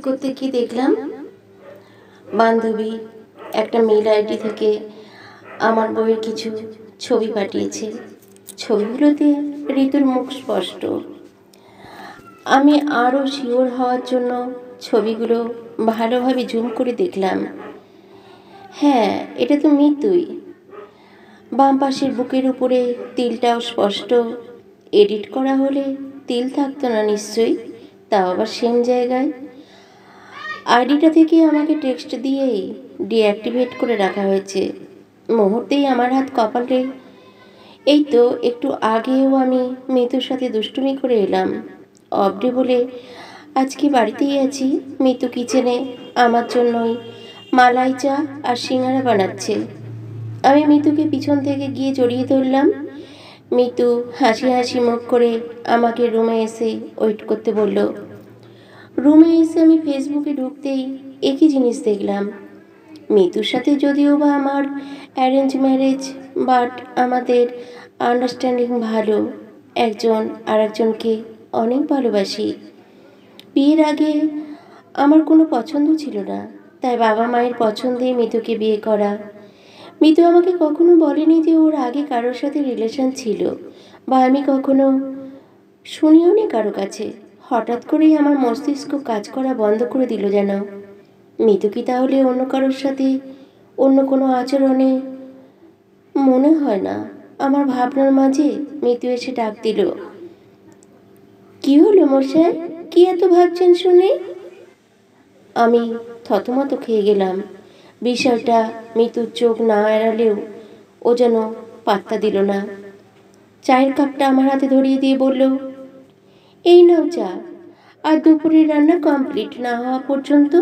করতে গিয়ে দেখলাম বান্ধবী একটা মেল আইডি থেকে আমার বইয়ের কিছু ছবি পাঠিয়েছে। ছবিগুলোতে ঋতুর মুখ স্পষ্ট। আমি আরও শিওর হওয়ার জন্য ছবিগুলো ভালোভাবে জুম করে দেখলাম। হ্যাঁ, এটা তো মিতুই। বাম পাশের বুকের উপরে তিলটাও স্পষ্ট। এডিট করা হলে তিল থাকতো না নিশ্চয়ই, তাও আবার সেম জায়গায়। আইডিটা থেকে আমাকে টেক্সট দিয়েই ডিঅ্যাক্টিভেট করে রাখা হয়েছে। মুহূর্তেই আমার হাত কপালে। এই তো একটু আগেও আমি মিতুর সাথে দুষ্টুমি করে এলাম। অবডে বলে আজকে বাড়িতেই আছি। মিতু কিচেনে আমার জন্যই মালাই চা আর সিঙ্গারা বানাচ্ছে। আমি মিতুকে পিছন থেকে গিয়ে জড়িয়ে ধরলাম। মিতু হাসি হাসি মুখ করে আমাকে রুমে এসে ওয়েট করতে বলল। রুমে এসে আমি ফেসবুকে ঢুকতেই একই জিনিস দেখলাম। মিতুর সাথে যদিও বা আমার অ্যারেঞ্জ ম্যারেজ, বাট আমাদের আন্ডারস্ট্যান্ডিং ভালো। একজন আর একজনকে অনেক ভালোবাসি। বিয়ের আগে আমার কোনো পছন্দ ছিল না, তাই বাবা মায়ের পছন্দে মিতুকে বিয়ে করা। মিতু আমাকে কখনো বলেনি যে ওর আগে কারোর সাথে রিলেশন ছিল, বা আমি কখনো শুনিও নি কারো কাছে। হঠাৎ করেই আমার মস্তিষ্ক কাজ করা বন্ধ করে দিল যেন। মিতু কি তাহলে অন্য কারোর সাথে অন্য কোনো আচরণে? মনে হয় না। আমার ভাবনার মাঝে মিতু এসে ডাক দিল। কি হলো মশাই, কি এত ভাবছেন শুনে? আমি থতমত খেয়ে গেলাম। বিষয়টা মিতুর চোখ না এড়ালেও ও যেন পাত্তা দিল না। চায়ের কাপটা আমার হাতে ধরিয়ে দিয়ে বলল, এই নাও চা। আর দুপুরের রান্না কমপ্লিট না হওয়া পর্যন্ত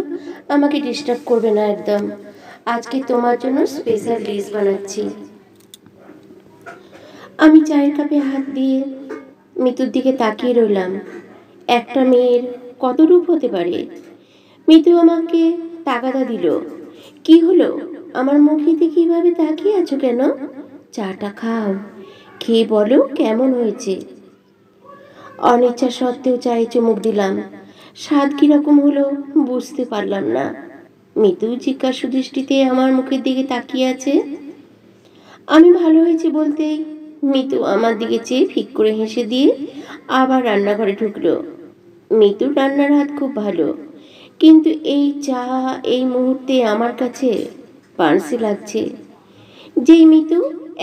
আমাকে ডিস্টার্ব করবে না একদম। আজকে তোমার জন্য স্পেশাল ডিশ বানাচ্ছি। আমি চায়ের কাপে হাত দিয়ে মিতুর দিকে তাকিয়ে রইলাম। একটা মেয়ের কত রূপ হতে পারে। মিতু আমাকে তাগাদা দিল। কি হলো, আমার মুখেতে কিভাবে তাকিয়ে আছো কেন? চাটা খাও, খেয়ে বলো কেমন হয়েছে। অনিচ্ছা সত্ত্বেও চায়ে চুমুক দিলাম। স্বাদ কিরকম হলো বুঝতে পারলাম না। মিতু জিজ্ঞাসু দৃষ্টিতে আমার মুখের দিকে তাকিয়ে আছে। আমি ভালো হয়েছে বলতেই মিতু আমার দিকে চেয়ে ফিক করে হেসে দিয়ে আবার রান্নাঘরে ঢুকলো। মিতুর রান্নার হাত খুব ভালো, কিন্তু এই চা এই মুহূর্তে আমার কাছে পানসি লাগছে। যেই মিতু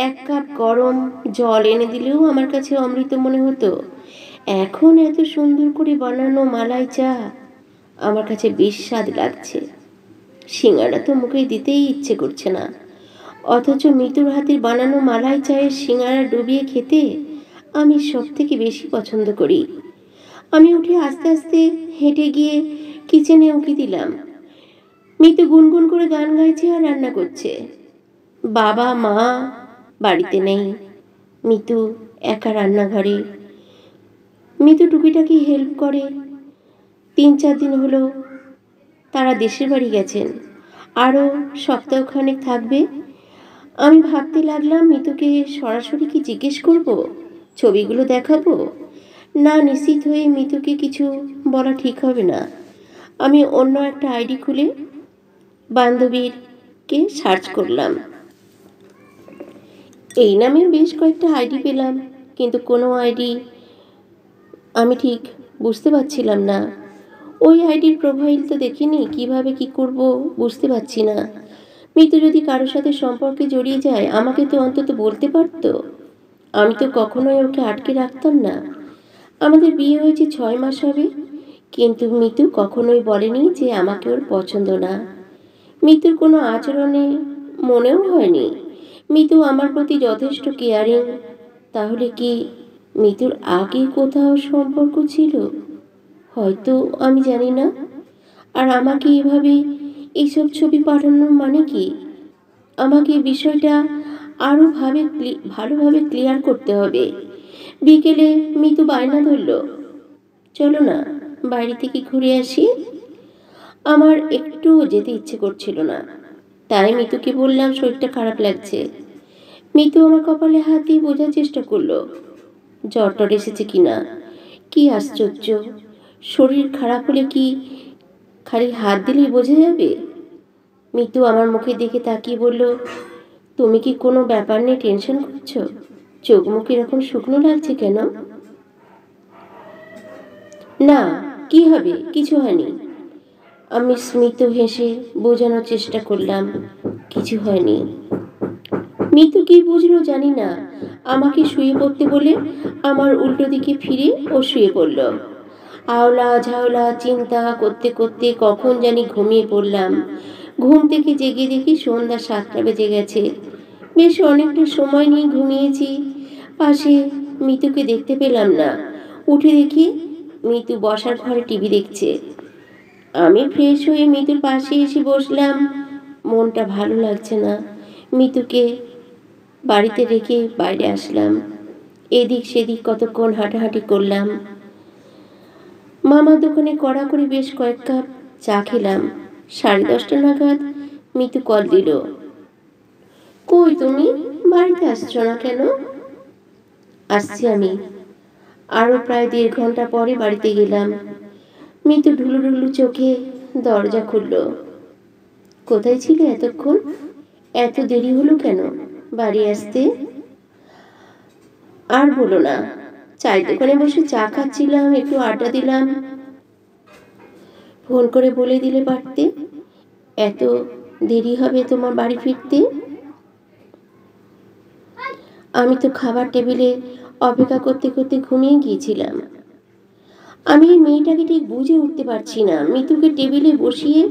এক কাপ গরম জল এনে দিলেও আমার কাছে অমৃত মনে হতো, এখন এত সুন্দর করে বানানো মালাই চা আমার কাছে বিস্বাদ লাগছে। সিঙ্গারা তো মুখে দিতেই ইচ্ছে করছে না, অথচ মিতুর হাতের বানানো মালাই চায়ের সিঙ্গারা ডুবিয়ে খেতে আমি সব থেকে বেশি পছন্দ করি। আমি উঠে আস্তে আস্তে হেঁটে গিয়ে কিচেনে উঁকি দিলাম। মিতু গুনগুন করে গান গাইছে আর রান্না করছে। বাবা মা বাড়িতে নেই, মিতু একা রান্নাঘরে। মিতু টুকিটাকি হেল্প করে। 3-4 দিন হলো তারা দেশের বাড়ি গেছেন, আরও সপ্তাহখানেক থাকবে। আমি ভাবতে লাগলাম মিতুকে সরাসরি কি জিজ্ঞেস করব, ছবিগুলো দেখাবো, না নিশ্চিত হয়ে মিতুকে কিছু বলা ঠিক হবে না। আমি অন্য একটা আইডি খুলে বান্ধবীরকে সার্চ করলাম। এই নামে বেশ কয়েকটা আইডি পেলাম, কিন্তু কোনো আইডি আমি ঠিক বুঝতে পারছিলাম না। ওই আইডির প্রোফাইল তো দেখিনি, কিভাবে কি করব বুঝতে পারছি না। মিতু যদি কারোর সাথে সম্পর্কে জড়িয়ে যায় আমাকে তো অন্তত বলতে পারতো। আমি তো কখনোই ওকে আটকে রাখতাম না। আমাদের বিয়ে হয়েছে 6 মাস হবে, কিন্তু মিতু কখনোই বলেনি যে আমাকে ওর পছন্দ না। মিতুর কোনো আচরণে মনেও হয়নি মিতু আমার প্রতি যথেষ্ট কেয়ারিং। তাহলে কি মিতুর আগে কোথাও সম্পর্ক ছিল? হয়তো আমি জানি না। আর আমাকে এভাবে এইসব ছবি পাঠানোর মানে কি? আমাকে বিষয়টা আরও ভালোভাবে ক্লিয়ার করতে হবে। বিকেলে মিতু বায়না ধরল, চলো না বাইরে থেকে ঘুরে আসি। আমার একটুও যেতে ইচ্ছে করছিল না, তাই মিতুকে বললাম শরীরটা খারাপ লাগছে। মিতু আমার কপালে হাত দিয়ে বোঝার চেষ্টা করলো জ্বর টর এসেছে কিনা। কি আশ্চর্য, শরীর খারাপ হলে কি খালি হাত দিলেই বোঝা যাবে? মিতু আমার মুখে দিকে তাকিয়ে বলল, তুমি কি কোনো ব্যাপার নিয়ে টেনশন করছো? চোখ মুখ এরকম শুকনো লাগছে কেন? না, কি হবে, কিছু হয়নি। আমি স্মিত হেসে বোঝানোর চেষ্টা করলাম, কিছু হয়নি। মিতু কি বুঝলো জানি না, আমাকে শুয়ে পড়তে বলে আমার উল্টো দিকে ফিরে ও শুয়ে পড়ল। আওলা ঝাওলা চিন্তা করতে করতে কখন জানি ঘুমিয়ে পড়লাম। ঘুম থেকে জেগে দেখি সন্ধ্যা 7টা বেজে গেছে। বেশ অনেকটা সময় নিয়ে ঘুমিয়েছি। পাশে মিতুকে দেখতে পেলাম না। উঠে দেখি মিতু বসার ঘরে টিভি দেখছে। আমি ফ্রেশ হয়ে মিতুর পাশে এসে বসলাম। মনটা ভালো লাগছে না। মিতুকে বাড়িতে রেখে বাইরে আসলাম। এদিক সেদিক কতক্ষণ হাঁটাহাঁটি করলাম। মামার দোকানে কড়া করে বেশ কয়েক কাপ চা খেলাম। 10:30 নাগাদ মিতু কল দিল। কই তুমি, বাড়িতে আসছো না কেন? আসছি আমি। আরো প্রায় 1.5 ঘন্টা পরে বাড়িতে গেলাম। মিতু ঢুলু ঢুলু চোখে দরজা খুলল। কোথায় ছিলে এতক্ষণ? এত দেরি হলো কেন বাড়ি আসতে? আর বলো না, চায়ের দোকানে বসে চা খাচ্ছিলাম, একটু আড্ডা দিলাম। ফোন করে বলে দিলে পারতে, এত দেরি হবে তোমার বাড়ি ফিরতে। আমি তো খাবার টেবিলে অপেক্ষা করতে করতে ঘুমিয়ে গিয়েছিলাম। আমি এই মেয়েটাকে ঠিক বুঝে উঠতে পারছি না। মিতুকে টেবিলে বসিয়ে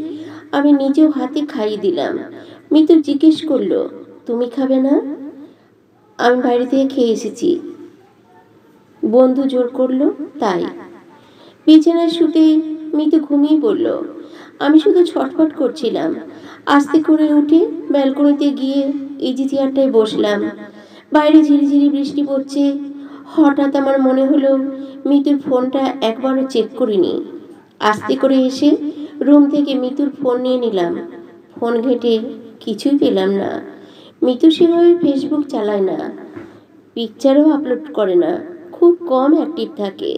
আমি নিজেও হাতে খাইয়ে দিলাম। মিতু জিজ্ঞেস করলো, তুমি খাবে না? আমি বাইরে থেকে খেয়ে এসেছি। বন্ধু জোর করলো তাই। বিছানায় শুতেই মিতু ঘুমিয়ে পড়ল। আমি শুধু ছটফট করছিলাম। আস্তে করে উঠে ব্যালকনিতে গিয়ে ইজি চেয়ারটায় বসলাম। বাইরে ঝিরিঝিরি বৃষ্টি পড়ছে। হঠাৎ আমার মনে হলো মিতুর ফোনটা একবারও চেক করিনি। আস্তে করে এসে রুম থেকে মিতুর ফোন নিয়ে নিলাম। ফোন ঘেঁটে কিছুই পেলাম না। মিতু সেভাবে ফেসবুক চালায় না, পিকচারও আপলোড করে না, খুব কম অ্যাক্টিভ থাকে।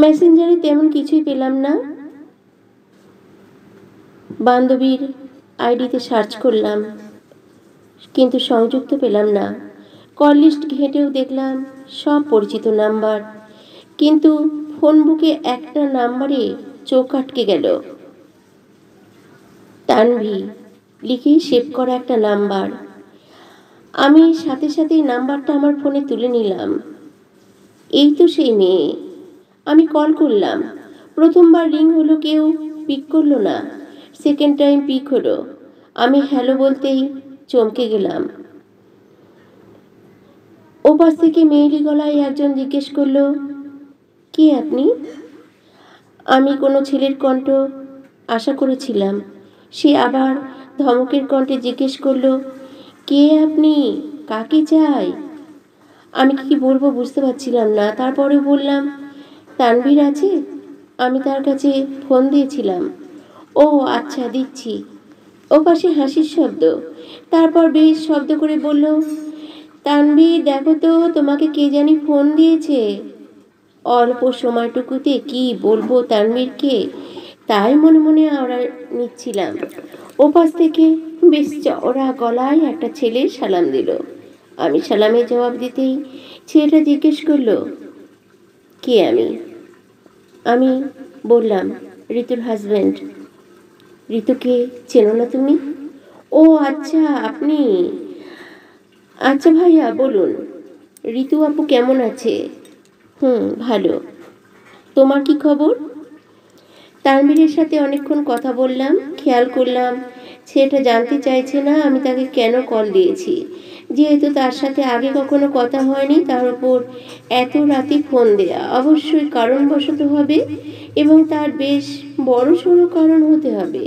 মেসেঞ্জারে তেমন কিছুই পেলাম না। বান্ধবীর আইডিতে সার্চ করলাম, কিন্তু সংযুক্ত পেলাম না। কল লিস্ট ঘেঁটেও দেখলাম সব পরিচিত নাম্বার, কিন্তু ফোন বুকে একটা নাম্বারে চোখ আটকে গেল। তানভি লিখে সেভ করা একটা নাম্বার। আমি সাথে সাথেই নাম্বারটা আমার ফোনে তুলে নিলাম। এই তো সেই মেয়ে। আমি কল করলাম। প্রথমবার রিং হলো, কেউ পিক করলো না। সেকেন্ড টাইম পিক হলো। আমি হ্যালো বলতেই চমকে গেলাম। ওপাশ থেকে মেয়েলি গলায় একজন জিজ্ঞেস করলো, কে আপনি? আমি কোনো ছেলের কণ্ঠ আশা করেছিলাম। সে আবার ধমকের কণ্ঠে জিজ্ঞেস করলো, কে আপনি, কাকে চাই? আমি কি বলবো বুঝতে পারছিলাম না। তারপরে বললাম, তানভীর আছে, আমি তার কাছে ফোন দিয়েছিলাম। ও আচ্ছা, দিচ্ছি। ওপাশে হাসির শব্দ। তারপর বেশ শব্দ করে বলল, তানভীর দেখো তো তোমাকে কে জানি ফোন দিয়েছে। অল্প সময়টুকুতে কি বলবো তানভীরকে, তাই মনে মনে আওড়া নিচ্ছিলাম। ওপাশ থেকে বেশ চওড়া গলায় একটা ছেলে সালাম দিল। আমি সালামের জবাব দিতেই ছেলেটা জিজ্ঞেস করলো, কে আমি? আমি বললাম, ঋতুর হাজব্যান্ড। ঋতুকে চেনো না তুমি? ও আচ্ছা, আপনি। আচ্ছা ভাইয়া বলুন, ঋতু আপু কেমন আছে? ভালো। তোমার কি খবর? তানভীরের সাথে অনেকক্ষণ কথা বললাম। খেয়াল করলাম ছেলেটা জানতে চাইছে না আমি তাকে কেন কল দিয়েছি। যেহেতু তার সাথে আগে কখনো কথা হয়নি, তার উপর এত রাতে ফোন দেয়া অবশ্যই কারণবশত হবে, এবং তার বেশ বড় সড়ো কারণ হতে হবে।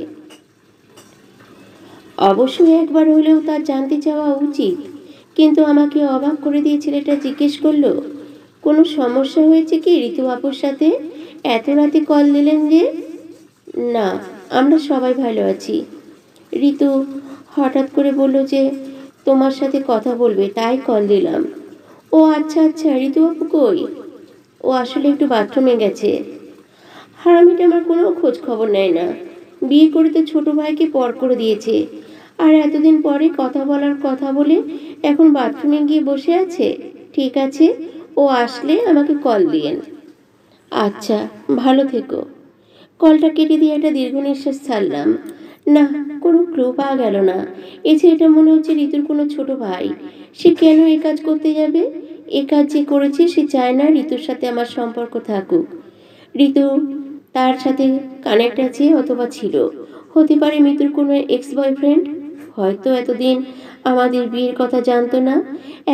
অবশ্যই একবার হলেও তার জানতে চাওয়া উচিত। কিন্তু আমাকে অবাক করে দিয়ে ছেলেটা জিজ্ঞেস করলো, কোনো সমস্যা হয়েছে কি ঋতু আপুর সাথে? এত রাতে কল দিলেন যে? না, আমরা সবাই ভালো আছি। ঋতু হঠাৎ করে বলল যে তোমার সাথে কথা বলবে, তাই কল দিলাম। ও আচ্ছা আচ্ছা, ঋতু আপু কই? ও আসলে একটু বাথরুমে গেছে। হারামিটা আমার কোনো খোঁজ খবর নেয় না। বিয়ে করে তো ছোট ভাইকে পর করে দিয়েছে, আর এতদিন পরে কথা বলার কথা বলে এখন বাথরুমে গিয়ে বসে আছে। ঠিক আছে, ও আসলে আমাকে কল দিয়েন। আচ্ছা, ভালো থেকো। কলটা কেটে দিয়ে একটা দীর্ঘ নিঃশ্বাস ছাড়লাম। না, কোনো ক্লু পাওয়া গেল না। এটা মনে হচ্ছে ঋতুর কোনো ছোট ভাই। সে কেন এই কাজ করতে যাবে? এ কাজ যে করেছে সে চায় না ঋতুর সাথে আমার সম্পর্ক থাকুক। ঋতু তার সাথে কানেক্ট আছে অথবা ছিল। হতে পারে মিতুর কোনো এক্স বয়ফ্রেন্ড। হয়তো এতদিন আমাদের বিয়ের কথা জানতো না,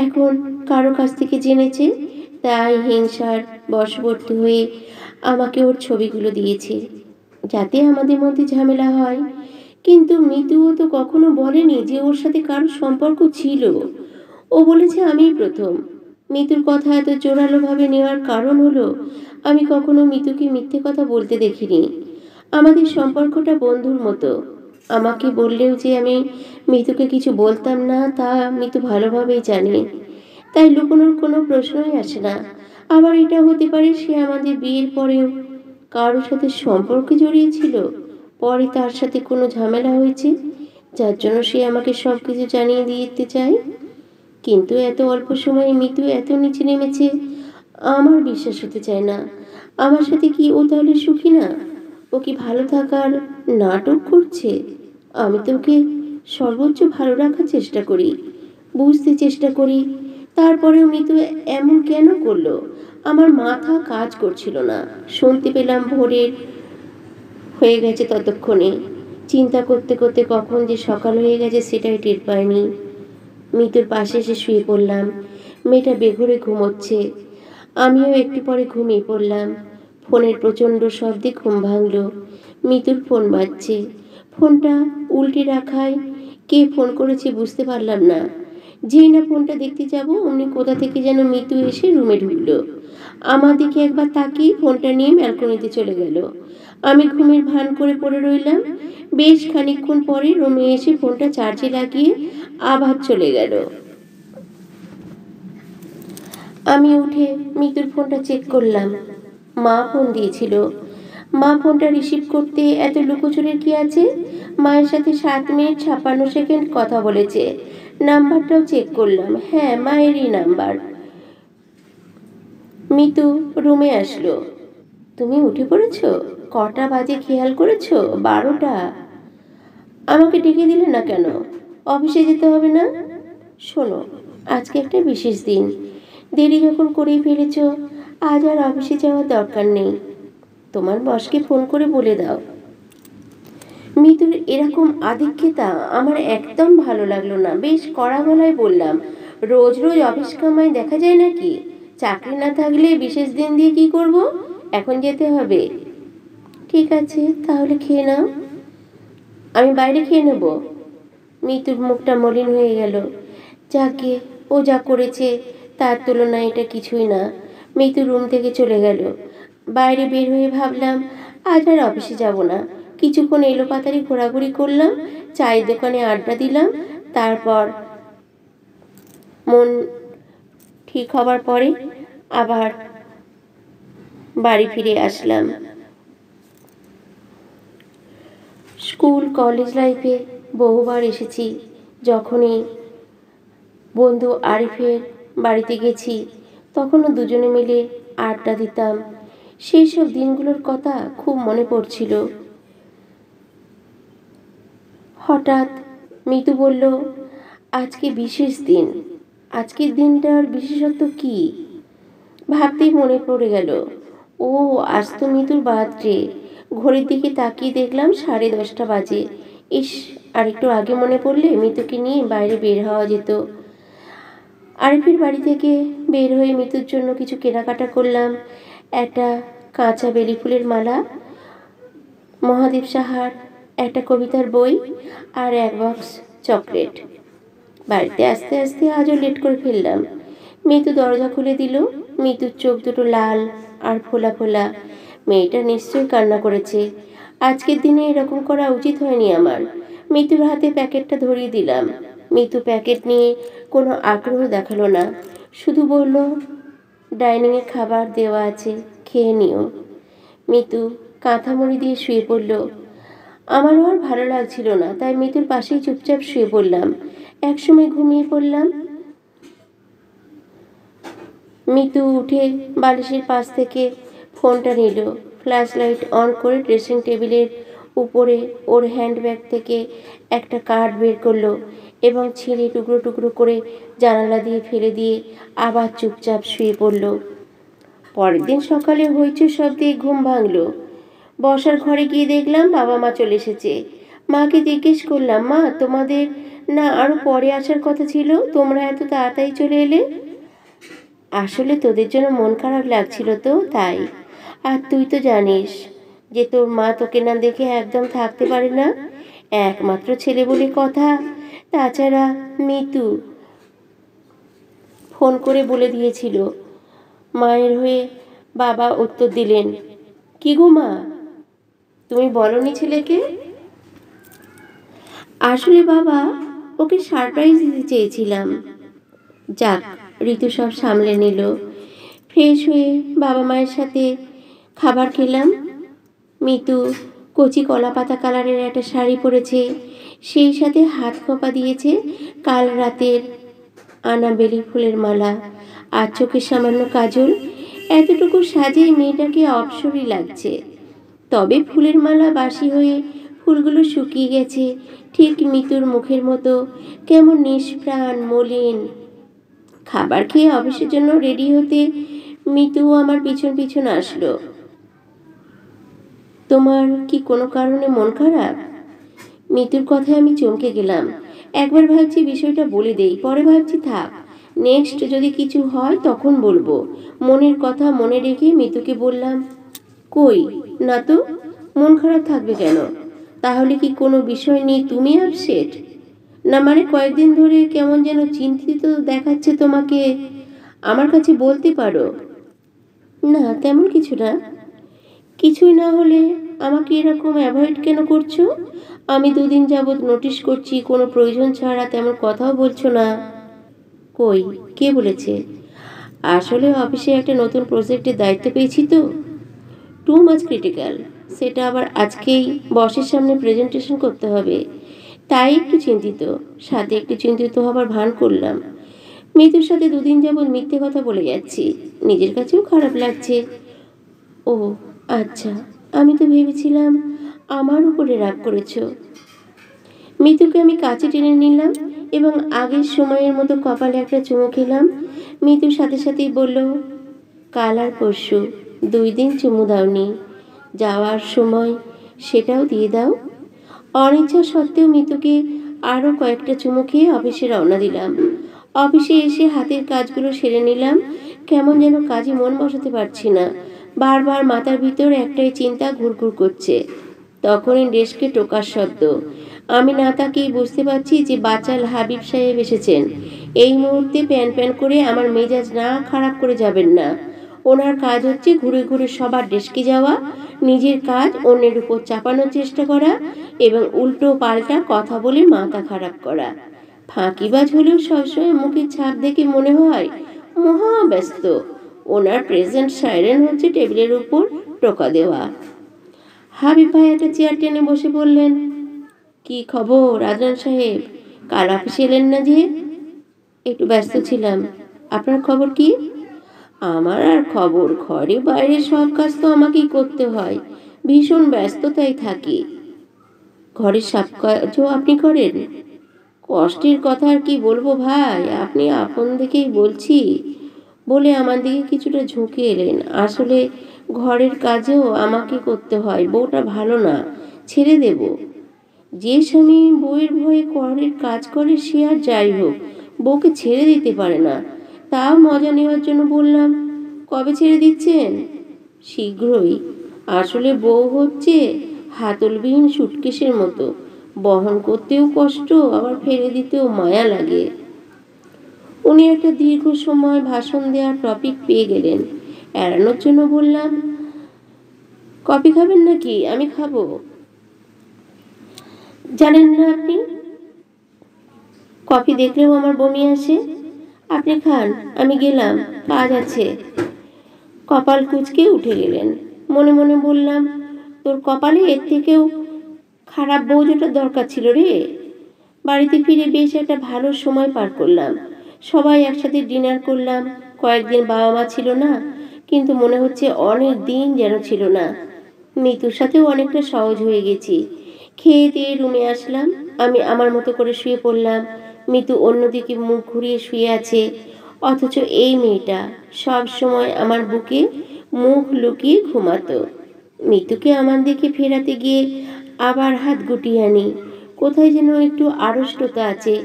এখন কারো কাছ থেকে জেনেছে, তাই হিংসার বশবর্তী হয়ে আমাকে ওর ছবিগুলো দিয়েছে যাতে আমাদের মধ্যে ঝামেলা হয়। কিন্তু মিতুও তো কখনো বলেনি যে ওর সাথে কারো সম্পর্ক ছিল। ও বলেছে আমিই প্রথম। মিতুর কথা এত জোরালোভাবে নেওয়ার কারণ হলো আমি কখনো মিতুকে মিথ্যে কথা বলতে দেখিনি। আমাদের সম্পর্কটা বন্ধুর মতো। আমাকে বললেও যে আমি মিতুকে কিছু বলতাম না তা মিতু ভালোভাবেই জানে, তাই লুকোনোর কোনো প্রশ্নই আসে না। আবার এটা হতে পারে সে আমাদের বিয়ের পরেও কারোর সাথে সম্পর্কে জড়িয়েছিল, পরে তার সাথে কোনো ঝামেলা হয়েছে যার জন্য সে আমাকে সব কিছু জানিয়ে দিতে চায়। কিন্তু এত অল্প সময়ে মিতু এত নিচে নেমেছে আমার বিশ্বাস হতে চায় না। আমার সাথে কি ও তাহলে সুখী না? ও কি ভালো থাকার নাটক করছে? আমি তো ওকে সর্বোচ্চ ভালো রাখার চেষ্টা করি, বুঝতে চেষ্টা করি, তারপরেও মিতু এমন কেন করলো? আমার মাথা কাজ করছিল না। শুনতে পেলাম ভোরের হয়ে গেছে ততক্ষণে। চিন্তা করতে করতে কখন যে সকাল হয়ে গেছে সেটাই টের পাইনি। মিতুর পাশে এসে শুয়ে পড়লাম। মেয়েটা বেঘরে ঘুমোচ্ছে। আমিও একটু পরে ঘুমিয়ে পড়লাম। ফোনের প্রচণ্ড শব্দে ঘুম ভাঙল। মিতুর ফোন বাজছে। ফোনটা উল্টে রাখায় কে ফোন করেছে বুঝতে পারলাম না। যেই না ফোনটা দেখতে যাব অমনি কোথা থেকে যেন মিতু এসে রুমে ঢুকলো। আমার দিকে একবার তাকিয়ে ফোনটা নিয়ে ব্যালকনিতে চলে গেল। আমি ঘুমের ভান করে পড়ে রইলাম। বেশ খানিকক্ষণ পরে রুমে এসে ফোনটা চার্জে লাগিয়ে আবার চলে গেল। আমি উঠে মিতুর ফোনটা চেক করলাম। মা ফোন দিয়েছিল। মা ফোনটা রিসিভ করতে এত লুকোচুরির কি আছে? মায়ের সাথে 7 মিনিট 56 সেকেন্ড কথা বলেছে। নাম্বারটাও চেক করলাম, হ্যাঁ মায়েরই নাম্বার। মিতু রুমে আসলো। তুমি উঠে পড়েছো? কটা বাজে খেয়াল করেছো? 12টা। আমাকে ডেকে দিলে না কেন? অফিসে যেতে হবে না? শোনো, আজকে একটা বিশেষ দিন। দেরি যখন করেই ফেলেছ, আজ আর অফিসে যাওয়ার দরকার নেই। তোমার বসকে ফোন করে বলে দাও। মিতুর এরকম আধিক্যতা আমার একদম ভালো লাগলো না। বেশ কড়া গলায় বললাম, রোজ রোজ অফিস কামাই দেখা যায় নাকি? চাকরি না থাকলে বিশেষ দিন দিয়ে কি করব? এখন যেতে হবে। ঠিক আছে, তাহলে খেয়ে নাও। আমি বাইরে খেয়ে নেব। মিতুর মুখটা মলিন হয়ে গেল। যাকে ও যা করেছে তার তুলনায় এটা কিছুই না। মিতু রুম থেকে চলে গেল। বাইরে বের হয়ে ভাবলাম আজ আর অফিসে যাব না। কিছুক্ষণ এলোপাতাড়ি ঘোরাঘুরি করলাম, চায়ের দোকানে আড্ডা দিলাম। তারপর মন ঠিক হবার পরে আবার বাড়ি ফিরে আসলাম। স্কুল কলেজ লাইফে বহুবার এসেছি। যখনই বন্ধু আরিফের বাড়িতে গেছি তখনও দুজনে মিলে আড্ডা দিতাম। সেই সব দিনগুলোর কথা খুব মনে পড়ছিল। হঠাৎ মিতু বলল, আজকে বিশেষ দিন। আজকের দিনটার বিশেষত্ব কি? ভাবতেই মনে পড়ে গেল, ও আজ তো মিতুর বার্থডে। ঘড়ির দিকে তাকিয়ে দেখলাম 10:30 বাজে। ইস, আরেকটু আগে মনে পড়লে মিতুকে নিয়ে বাইরে বের হওয়া যেত। আরিফের বাড়ি থেকে বের হয়ে মিতুর জন্য কিছু কেনাকাটা করলাম। একটা কাঁচা বেলি ফুলের মালা, মহাদেব সাহার একটা কবিতার বই আর 1 বক্স চকলেট। বাড়িতে আস্তে আস্তে আজও লেট করে ফেললাম। মিতু দরজা খুলে দিল। মিতুর চোখ দুটো লাল আর ফোলা ফোলা। মেয়েটা নিশ্চয়ই কান্না করেছে। আজকের দিনে এরকম করা উচিত হয়নি আমার। মিতুর হাতে প্যাকেটটা ধরিয়ে দিলাম। মিতু প্যাকেট নিয়ে কোনো আগ্রহ দেখালো না, শুধু বলল, ডাইনিংয়ে খাবার দেওয়া আছে, খেয়ে নিও। মিতু কাঁথা মুড়ি দিয়ে শুয়ে পড়ল। আমারও আর ভালো লাগছিল না, তাই মিতুর পাশেই চুপচাপ শুয়ে পড়লাম। একসময় ঘুমিয়ে পড়লাম। মিতু উঠে বালিশের পাশ থেকে ফোনটা নিল, ফ্ল্যাশ লাইট অন করে ড্রেসিং টেবিলের উপরে ওর হ্যান্ডব্যাগ থেকে একটা কার্ড বের করলো এবং ছিঁড়ে টুকরো টুকরো করে জানালা দিয়ে ফেলে দিয়ে আবার চুপচাপ শুয়ে পড়ল। পরের দিন সকালে হইচই শব্দে ঘুম ভাঙল। বসার ঘরে গিয়ে দেখলাম বাবা মা চলে এসেছে। মাকে জিজ্ঞেস করলাম, মা, তোমাদের না আরো পরে আসার কথা ছিল, তোমরা এত তাড়াতাড়ি চলে এলে? আসলে তোদের জন্য মন খারাপ লাগছিল তো, তাই। আর তুই তো জানিস যে তোর মা তোকে না দেখে একদম থাকতে পারে না, একমাত্র ছেলে বলে কথা। তাছাড়া মিতু ফোন করে বলে দিয়েছিল। মায়ের হয়ে বাবা উত্তর দিলেন, কি গো মা, তুমি বলনি ছেলেকে? আসলে বাবা, ওকে সারপ্রাইজ দিতে চেয়েছিলাম। যাক, ঋতু সব সামলে নিল। ফ্রেশ হয়ে বাবা মায়ের সাথে খাবার খেলাম। মিতু কচি কলা পাতা কালারের একটা শাড়ি পরেছে, সেই সাথে হাত খোঁপা দিয়েছে কাল রাতের আনা বেলি ফুলের মালা আর চোখের সামান্য কাজল। এতটুকু সাজেই মেয়েটাকে অপসরই লাগছে। তবে ফুলের মালা বাসি হয়ে ফুলগুলো শুকিয়ে গেছে, ঠিক মিতুর মুখের মতো, কেমন নিষ্প্রাণ মলিন। খাবার খেয়ে অফিসের জন্য রেডি হতে মিতু আমার পিছন পিছন আসলো। তোমার কি কোনো কারণে মন খারাপ? মিতুর কথায় আমি চমকে গেলাম। একবার ভাবছি বিষয়টা বলে দেই, পরে ভাবছি থাক, নেক্সট যদি কিছু হয় তখন বলবো। মনের কথা মনে রেখে মিতুকে বললাম, কই না তো, মন খারাপ থাকবে কেন? তাহলে কি কোনো বিষয় নিয়ে তুমি আপসেট? না মানে কয়েকদিন ধরে কেমন যেন চিন্তিত দেখাচ্ছে তোমাকে, আমার কাছে বলতে পারো। না তেমন কিছু না। কিছুই না হলে আমাকে এরকম অ্যাভয়েড কেন করছো? আমি দুদিন যাবৎ নোটিশ করছি কোনো প্রয়োজন ছাড়া তেমন কথাও বলছো না। কই, কে বলেছে? আসলে অফিসে একটা নতুন প্রজেক্টের দায়িত্ব পেয়েছি তো, টু মাচ ক্রিটিক্যাল। সেটা আবার আজকেই বসের সামনে প্রেজেন্টেশন করতে হবে, তাই একটু চিন্তিত। সাথে একটু চিন্তিত হবার ভান করলাম। মিতুর সাথে দুদিন যাবৎ মিথ্যে কথা বলে যাচ্ছি, নিজের কাছেও খারাপ লাগছে। ও আচ্ছা, আমি তো ভেবেছিলাম আমার উপরে রাগ করেছ। মিতুকে আমি কাছে টেনে নিলাম এবং আগের সময়ের মতো কপালে একটা চুমু খেলাম। মিতুর সাথে সাথেই বলল, কাল আর পরশু 2 দিন চুমু দাওনি, যাওয়ার সময় সেটাও দিয়ে দাও। অনিচ্ছা সত্ত্বেও মিতুকে আরও কয়েকটা চুমু খেয়ে অফিসে রওনা দিলাম। অফিসে এসে হাতের কাজগুলো সেরে নিলাম। কেমন যেন কাজে মন বসাতে পারছি না, বারবার মাথার ভিতর একটাই চিন্তা ঘুরঘুর করছে। তখনই ডেস্কে টোকার শব্দ। আমি না তাকিয়ে বুঝতে পারছি যে বাচাল হাবিব সাহেব এসেছেন। এই মুহূর্তে প্যান প্যান করে আমার মেজাজ না খারাপ করে যাবেন না। ওনার কাজ হচ্ছে ঘুরে ঘুরে সবার ডেস্কে যাওয়া, নিজের কাজ অন্যের উপর চাপানোর চেষ্টা করা এবং উল্টো পাল্টা কথা বলে মাথা খারাপ করা। ফাঁকিবাজ হলেও সবসময় মুখের ছাপ দেখে মনে হয় মহা ব্যস্ত। ওনার প্রেজেন্ট সাইরেন হচ্ছে টেবিলের উপর টোকা দেওয়া। হাবিব ভাই একটা চেয়ার টেনে বসে বললেন, কি খবর আদনান সাহেব, কাল অফিসে এলেন না যে? একটু ব্যস্ত ছিলাম। আপনার খবর কি? আমার আর খবর, ঘরে বাইরে সব কাজ তো আমাকেই করতে হয়, ভীষণ ব্যস্ততায় থাকি। ঘরের সব কাজও আপনি করেন? কষ্টের কথা আর কি বলবো ভাই, আপনি আপন দেখেই বলছি বলে আমার দিকে কিছুটা ঝুঁকে এলেন। আসলে ঘরের কাজেও আমাকে করতে হয়, বউটা ভালো না, ছেড়ে দেব। যে স্বামী বউয়ের ভয়ে ঘরের কাজ করে সে আর যাই হোক বউকে ছেড়ে দিতে পারে না। তাও মজা নেওয়ার জন্য বললাম, কবে ছেড়ে দিচ্ছেন? শীঘ্রই। আসলে বউ হচ্ছে হাতলবিহীন সুটকেসের মতো, বহন করতেও কষ্ট, আবার ফেলে দিতেও মায়া লাগে। উনি একটা দীর্ঘ সময় ভাষণ দেওয়ার টপিক পেয়ে গেলেন। এড়ানোর জন্য বললাম, কফি খাবেন নাকি? আমি খাবো। জানেন না আপনি, কফি দেখলেও আমার বমি আসে। আপনি খান, আমি গেলাম, কাজ আছে। কপাল কুঁচকে উঠে গেলেন। মনে মনে বললাম, তোর কপালে এর থেকেও খারাপ বউ যেটা দরকার ছিল রে। বাড়িতে ফিরে বেশ একটা ভালো সময় পার করলাম। সবাই একসাথে ডিনার করলাম। কয়েকদিন বাবা মা ছিল না, কিন্তু মনে হচ্ছে অনেক দিন যেন ছিল না। মিতুর সাথেও অনেকটা সহজ হয়ে গেছি। খেয়ে দিয়ে রুমে আসলাম। আমি আমার মতো করে শুয়ে পড়লাম। মিতু অন্যদিকে মুখ ঘুরিয়ে শুয়ে আছে। অথচ এই মেয়েটা সব সময় আমার বুকে মুখ লুকিয়ে ঘুমাতো। মিতুকে আমার দিকে ফেরাতে গিয়ে আবার হাত গুটিয়ে আনি। কোথায় যেন একটু আড়ষ্টতা আছে।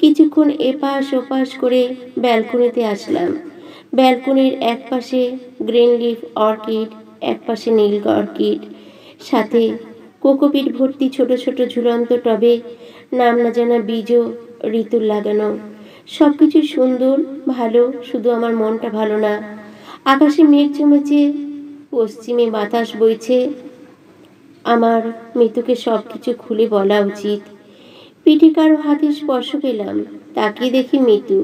কিছুক্ষণ এপাশ ওপাশ করে ব্যালকনিতে আসলাম। ব্যালকনির এক পাশে গ্রিন লিফ অর্কিড, এক পাশে নীল অর্কিড, সাথে কোকোপিট ভর্তি ছোট ছোট ঝুলন্ত টবে নাম না জানা বীজও ঋতুর লাগানো। সব কিছু সুন্দর, ভালো, শুধু আমার মনটা ভালো না। আকাশে মেঘ জমেছে, পশ্চিমে বাতাস বইছে। আমার মিতুকে সব কিছু খুলে বলা উচিত। পিঠে কারো হাতে স্পর্শ পেলাম। তাকিয়ে দেখি মিতু।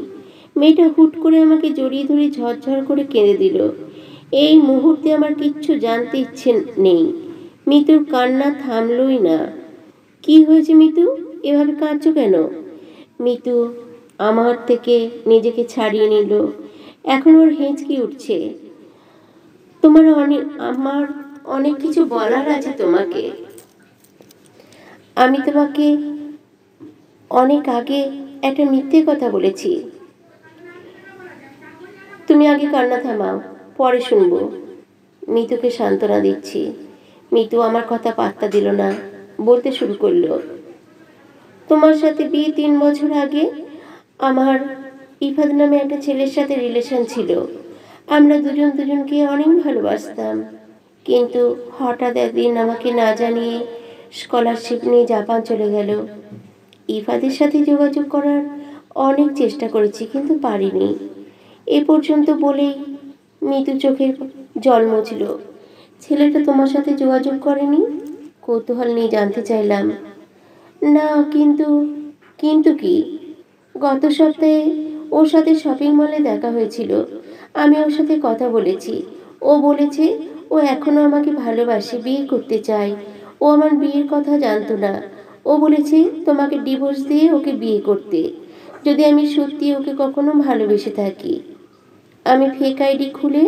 মেয়েটা হুট করে আমাকে জড়িয়ে ধরে ঝরঝর করে কেঁদে দিল। এই মুহূর্তে আমার কিচ্ছু জানতে ইচ্ছে নেই। মিতুর কান্না থামলই না। কি হয়েছে মিতু, এভাবে কাঁদছো কেন? মিতু আমার থেকে নিজেকে ছাড়িয়ে নিল। এখন ওর হেঁচকি উঠছে। আমার অনেক কিছু বলার আছে তোমাকে। আমি তোমাকে অনেক আগে একটা মিথ্যে কথা বলেছি। তুমি আগে কান্না থামাও, পরে শুনবো। মিতুকে সান্ত্বনা দিচ্ছি। মিতু আমার কথা পাত্তা দিল না। বলতে শুরু করলো, তোমার সাথে বিয়ে 3 বছর আগে আমার ইফাদ নামে একটা ছেলের সাথে রিলেশন ছিল। আমরা দুজন দুজনকে অনেক ভালোবাসতাম। কিন্তু হঠাৎ একদিন আমাকে না জানিয়ে স্কলারশিপ নিয়ে জাপান চলে গেল। ইফাদের সাথে যোগাযোগ করার অনেক চেষ্টা করেছি, কিন্তু পারিনি। এ পর্যন্ত বলেই মিতু চোখের জল মুছল। ছেলেটা তোমার সাথে যোগাযোগ করেনি? কৌতূহল নিয়ে জানতে চাইলাম। না, কিন্তু কিন্তু কি? গত সপ্তাহে ওর সাথে শপিং মলে দেখা হয়েছিল। আমি ওর সাথে কথা বলেছি। ও বলেছে ও এখনো আমাকে ভালোবাসে, বিয়ে করতে চায়। ও আমার বিয়ের কথা জানতো না। ও বলেছে তোমাকে ডিভোর্স দিয়ে ওকে বিয়ে করতে, যদি আমি সত্যি ওকে কখনো ভালোবেসে থাকি। আমি ফেক আইডি খুলে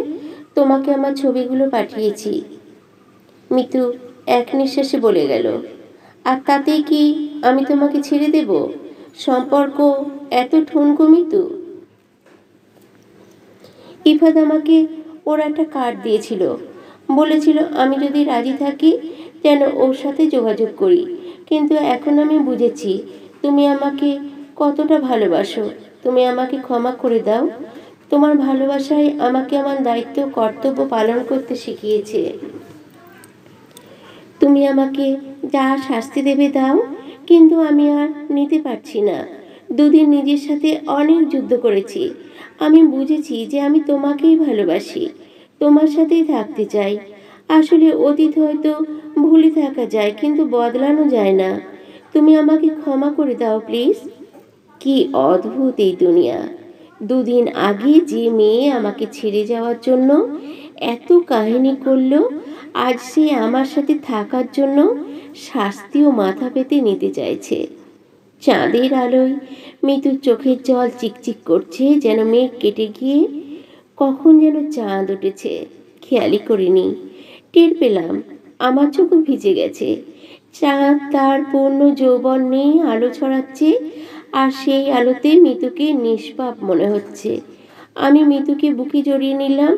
তোমাকে আমার ছবিগুলো পাঠিয়েছি। মিতু এক নিঃশ্বাসে বলে গেল, আর তাতেই কি আমি তোমাকে ছেড়ে দেব? সম্পর্ক এত ঠুনকো মিতু? ইফাদ আমাকে ওর একটা কার্ড দিয়েছিল। বলেছিল আমি যদি রাজি থাকি যেন ওর সাথে যোগাযোগ করি। কিন্তু এখন আমি বুঝেছি তুমি আমাকে কতটা ভালোবাসো। তুমি আমাকে ক্ষমা করে দাও। তোমার ভালোবাসায় আমাকে আমার দায়িত্ব কর্তব্য পালন করতে শিখিয়েছে। তুমি আমাকে যা শাস্তি দেবে দাও, কিন্তু আমি আর নিতে পারছি না। দুদিন নিজের সাথে অনেক যুদ্ধ করেছি। আমি বুঝেছি যে আমি তোমাকেই ভালোবাসি, তোমার সাথেই থাকতে চাই। আসলে অতীত হয়তো ভুলে থাকা যায়, কিন্তু বদলানো যায় না। তুমি আমাকে ক্ষমা করে দাও প্লিজ। কি অদ্ভুত এই দুনিয়া! দুদিন আগে যে মেয়ে আমাকে ছেড়ে যাওয়ার জন্য এত কাহিনী করলো, আজ সে আমার সাথে থাকার জন্য শাস্তিও মাথা পেতে নিতে চাইছে। চাঁদের আলোয় মিতুর চোখের জল চিকচিক করছে, যেন মেঘ কেটে গিয়ে কখন যেন চাঁদ উঠেছে। খেয়ালই করিনি। টের পেলাম আমার চোখও ভিজে গেছে। চাঁদ তার পূর্ণ যৌবন নিয়ে আলো ছড়াচ্ছে, আর সেই আলোতে মিতুকে নিষ্পাপ মনে হচ্ছে। আমি মিতুকে বুকে জড়িয়ে নিলাম।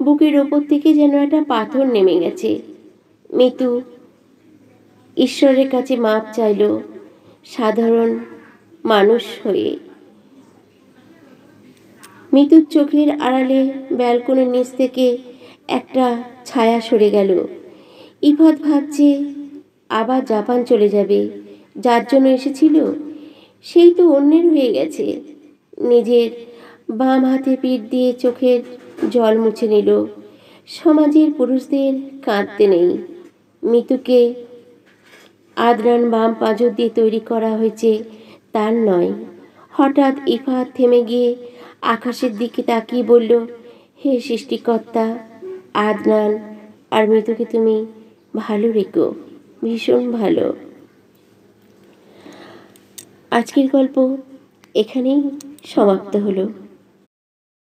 বুকের ওপর থেকে যেন একটা পাথর নেমে গেছে। মিতু ঈশ্বরের কাছে মাপ চাইল সাধারণ মানুষ হয়ে। মিতুর চোখের আড়ালে ব্যালকনির নিচ থেকে একটা ছায়া সরে গেল। ইফাত ভাবছে আবার জাপান চলে যাবে। যার জন্য এসেছিল সেই তো অন্যের হয়ে গেছে। নিজের বাম হাতে পিঠ দিয়ে চোখের জল মুছে নিল। সমাজের পুরুষদের কাঁদতে নেই। মিতুকে আদরান বাম পাঁজর দিয়ে তৈরি করা হয়েছে, তার নয়। হঠাৎ ইফাত থেমে গিয়ে আকাশের দিকে তাকিয়ে বলল, হে সৃষ্টিকর্তা, আদনান আর মিতুকে তুমি ভালো রেখো, ভীষণ ভালো। আজকের গল্প এখানেই সমাপ্ত হলো।